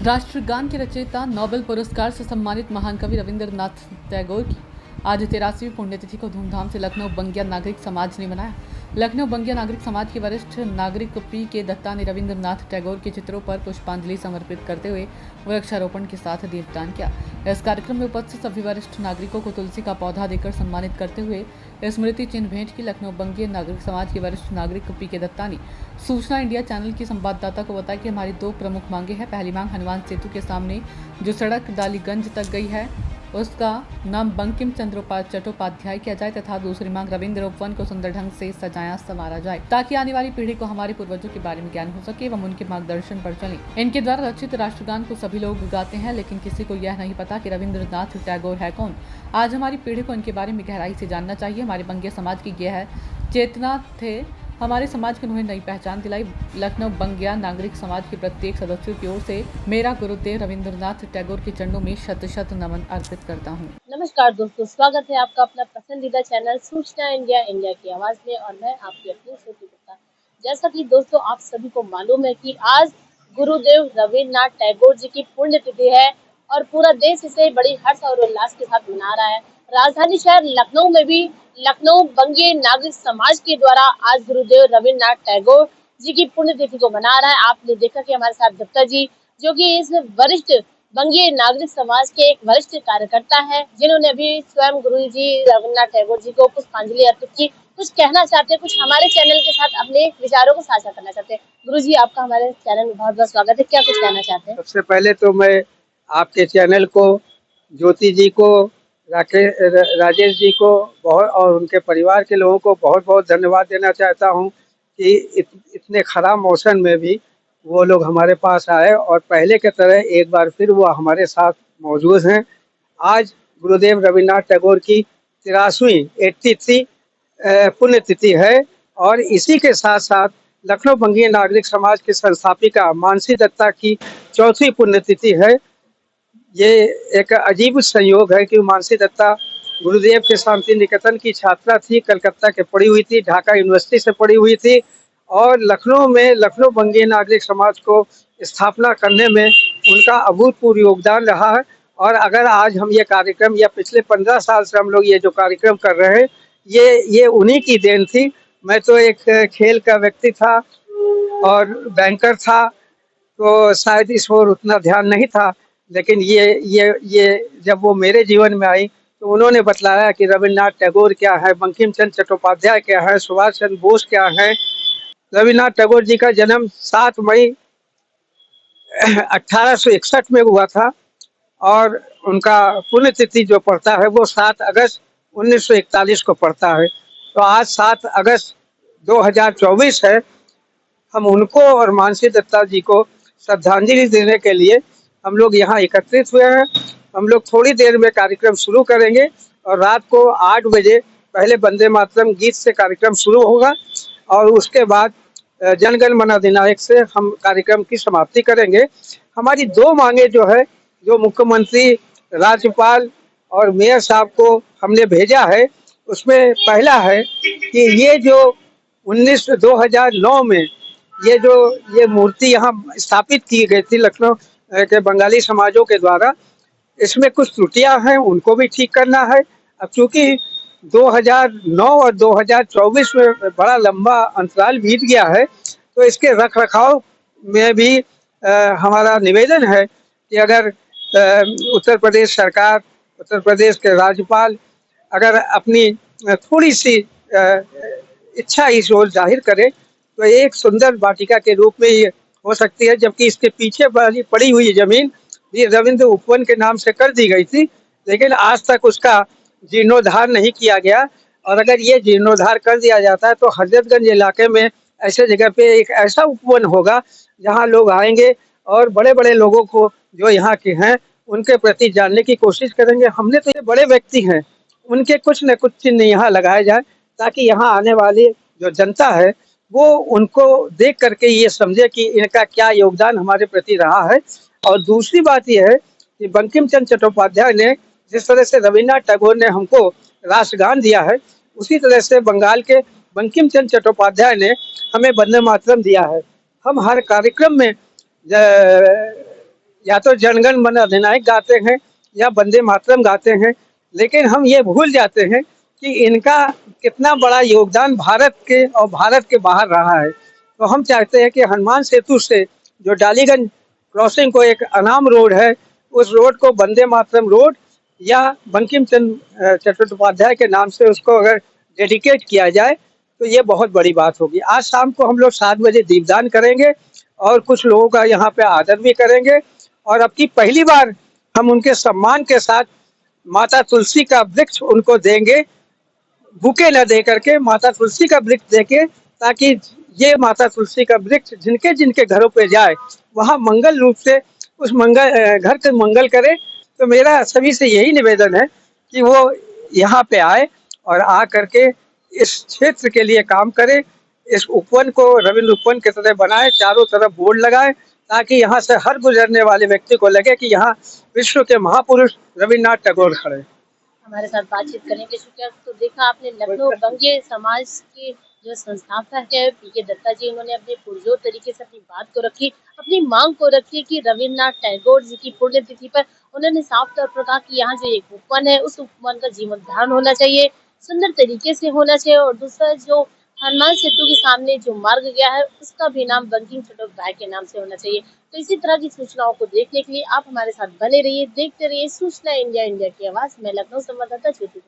राष्ट्रगान के रचयिता नोबेल पुरस्कार से सम्मानित महान कवि रविंद्रनाथ टैगोर की आज 83वीं पुण्यतिथि को धूमधाम से लखनऊ बंगिया नागरिक समाज ने मनाया। लखनऊ बंगिया नागरिक समाज के वरिष्ठ नागरिक पी के दत्ता ने रविंद्रनाथ टैगोर के चित्रों पर पुष्पांजलि समर्पित करते हुए वृक्षारोपण के साथ दीपदान किया। इस कार्यक्रम में उपस्थित सभी वरिष्ठ नागरिकों को तुलसी का पौधा देकर सम्मानित करते हुए स्मृति चिन्ह भेंट की। लखनऊ बंगिया नागरिक समाज के वरिष्ठ नागरिक पी के दत्ता ने सूचना इंडिया चैनल की संवाददाता को बताया कि हमारी दो प्रमुख मांगे हैं। पहली मांग हनुमान सेतु के सामने जो सड़क डालीगंज तक गई है उसका नाम बंकिम चंद्र चट्टोपाध्याय किया जाए तथा दूसरी मांग रविंद्र उपवन को सुंदर ढंग से सजाया संवारा जाए ताकि आने वाली पीढ़ी को हमारे पूर्वजों के बारे में ज्ञान हो सके एवं उनके मार्गदर्शन पर चलें। इनके द्वारा रचित राष्ट्रगान को सभी लोग गाते हैं, लेकिन किसी को यह नहीं पता कि रविंद्रनाथ टैगोर है कौन। आज हमारी पीढ़ी को इनके बारे में गहराई से जानना चाहिए। हमारे बंगिया समाज की यह चेतना थे, हमारे समाज को उन्हें नई पहचान दिलाई। लखनऊ बंगिया नागरिक समाज के प्रत्येक सदस्यों की ओर से मेरा गुरुदेव रविंद्रनाथ टैगोर के चरणों में शत शत नमन अर्पित करता हूँ। नमस्कार दोस्तों, स्वागत है आपका अपना पसंदीदा चैनल सूचना इंडिया इंडिया की आवाज में और मैं आपकी अपनी श्रुति गुप्ता। जैसा कि दोस्तों आप सभी को मालूम है कि आज गुरुदेव रविंद्रनाथ टैगोर जी की पुण्यतिथि है और पूरा देश इसे बड़ी हर्ष और उल्लास के साथ मना रहा है। राजधानी शहर लखनऊ में भी लखनऊ बंगिया नागरिक समाज के द्वारा आज गुरुदेव रविंद्रनाथ टैगोर जी की पुण्यतिथि को मना रहा है। आपने देखा कि हमारे साथ दत्ता जी, जो कि इस वरिष्ठ बंगिया नागरिक समाज के एक वरिष्ठ कार्यकर्ता है, जिन्होंने अभी स्वयं गुरु जी रविंद्रनाथ टैगोर जी को पुष्पांजलि अर्पित की। कुछ कहना चाहते हैं, कुछ हमारे चैनल के साथ अपने विचारों को साझा करना चाहते हैं। गुरु जी, आपका हमारे चैनल में बहुत बहुत स्वागत है। क्या कुछ कहना चाहते हैं? सबसे पहले तो मैं आपके चैनल को, ज्योति जी को, राजेश जी को बहुत और उनके परिवार के लोगों को बहुत बहुत धन्यवाद देना चाहता हूं कि इतने खराब मौसम में भी वो लोग हमारे पास आए और पहले की तरह एक बार फिर वो हमारे साथ मौजूद हैं। आज गुरुदेव रविंद्रनाथ टैगोर की 83 पुण्यतिथि है और इसी के साथ साथ लखनऊ बंगिया नागरिक समाज के संस्थापिका मानसी दत्ता की 4वीं पुण्यतिथि है। ये एक अजीब संयोग है कि मानसी दत्ता गुरुदेव के शांति निकेतन की छात्रा थी, कलकत्ता के पढ़ी हुई थी, ढाका यूनिवर्सिटी से पढ़ी हुई थी और लखनऊ में लखनऊ बंगिया नागरिक समाज को स्थापना करने में उनका अभूतपूर्व योगदान रहा है। और अगर आज हम ये कार्यक्रम या पिछले 15 साल से हम लोग ये जो कार्यक्रम कर रहे हैं, ये उन्हीं की देन थी। मैं तो एक खेल का व्यक्ति था और बैंकर था, तो शायद इस ओर उतना ध्यान नहीं था, लेकिन ये जब वो मेरे जीवन में आई तो उन्होंने बतलाया कि रविंद्रनाथ टैगोर क्या है, बंकिम चंद्र चट्टोपाध्याय क्या है, सुभाष चंद्र बोस क्या है। रविंद्रनाथ टैगोर जी का जन्म 7 मई 1861 में हुआ था और उनका पुण्यतिथि जो पड़ता है वो 7 अगस्त 1941 को पड़ता है। तो आज 7 अगस्त 2024 है। हम उनको और मानसी दत्ता जी को श्रद्धांजलि देने के लिए हम लोग यहाँ एकत्रित हुए हैं। हम लोग थोड़ी देर में कार्यक्रम शुरू करेंगे और रात को 8 बजे पहले वंदे मातरम गीत से कार्यक्रम शुरू होगा और उसके बाद जनगण मन अधिनायक से हम कार्यक्रम की समाप्ति करेंगे। हमारी 2 मांगे जो है, जो मुख्यमंत्री, राज्यपाल और मेयर साहब को हमने भेजा है, उसमें पहला है कि ये जो 2009 में ये मूर्ति यहाँ स्थापित की गई थी लखनऊ के बंगाली समाजों के द्वारा, इसमें कुछ त्रुटियां हैं, उनको भी ठीक करना है। अब चूंकि 2009 और 2024 में बड़ा लंबा अंतराल बीत गया है, तो इसके रख रखाव में भी हमारा निवेदन है कि अगर उत्तर प्रदेश सरकार, उत्तर प्रदेश के राज्यपाल अगर अपनी थोड़ी सी इच्छा इस ओर जाहिर करे तो एक सुंदर वाटिका के रूप में ये हो सकती है। जबकि इसके पीछे वाली पड़ी हुई जमीन ये रविंद्र उपवन के नाम से कर दी गई थी, लेकिन आज तक उसका जीर्णोद्धार नहीं किया गया। और अगर ये जीर्णोद्धार कर दिया जाता है तो हजरतगंज इलाके में ऐसे जगह पे एक ऐसा उपवन होगा जहां लोग आएंगे और बड़े बड़े लोगों को जो यहाँ के हैं उनके प्रति जानने की कोशिश करेंगे। हमने तो ये बड़े व्यक्ति हैं, उनके कुछ न कुछ चिन्ह यहाँ लगाए जाए ताकि यहाँ आने वाली जो जनता है वो उनको देख करके ये समझे कि इनका क्या योगदान हमारे प्रति रहा है। और दूसरी बात यह है कि बंकिम चंद्र चट्टोपाध्याय ने जिस तरह से रविंद्रनाथ टैगोर ने हमको राष्ट्रगान दिया है, उसी तरह से बंगाल के बंकिम चंद्र चट्टोपाध्याय ने हमें वंदे मातरम दिया है। हम हर कार्यक्रम में या तो जनगण मन अधिनायक गाते हैं या वंदे मातरम गाते हैं, लेकिन हम ये भूल जाते हैं कि इनका कितना बड़ा योगदान भारत के और भारत के बाहर रहा है। तो हम चाहते हैं कि हनुमान सेतु से जो डालीगंज क्रॉसिंग को एक अनाम रोड है, उस रोड को वंदे मातरम रोड या बंकिम चंद्र चट्टोपाध्याय के नाम से उसको अगर डेडिकेट किया जाए तो ये बहुत बड़ी बात होगी। आज शाम को हम लोग 7 बजे दीपदान करेंगे और कुछ लोगों का यहाँ पे आदर भी करेंगे, और अब की पहली बार हम उनके सम्मान के साथ माता तुलसी का वृक्ष उनको देंगे, बुके न दे करके माता तुलसी का वृक्ष देके, ताकि ये माता तुलसी का वृक्ष जिनके जिनके घरों पे जाए वहाँ मंगल रूप से उस घर के मंगल करे। तो मेरा सभी से यही निवेदन है कि वो यहाँ पे आए और आ करके इस क्षेत्र के लिए काम करे, इस उपवन को रविंद्र उपवन की तरह बनाए, चारों तरफ बोर्ड लगाए, ताकि यहाँ से हर गुजरने वाले व्यक्ति को लगे कि यहाँ विश्व के महापुरुष रविन्द्रनाथ टैगोर खड़े। हमारे साथ बातचीत करने के लिए शुक्रिया। तो देखा आपने लखनऊ बंगे समाज के जो संस्थापक है पीके दत्ता जी, उन्होंने अपने पुरजोर तरीके से अपनी बात को रखी, अपनी मांग को रखी कि रविन्द्रनाथ टैगोर जी की पुण्यतिथि पर उन्होंने साफ तौर पर कहा कि यहाँ जो एक उपवन है उस उपवन का जीवनोद्धार होना चाहिए, सुंदर तरीके से होना चाहिए, और दूसरा जो हनुमान सेतु के सामने जो मार्ग गया है उसका भी नाम बंकिम चट्टोपाध्याय के नाम से होना चाहिए। तो इसी तरह की सूचनाओं को देखने के लिए आप हमारे साथ बने रहिए, देखते रहिए सूचना इंडिया, इंडिया की आवाज। मैं लखनऊ संवाददाता ज्योति।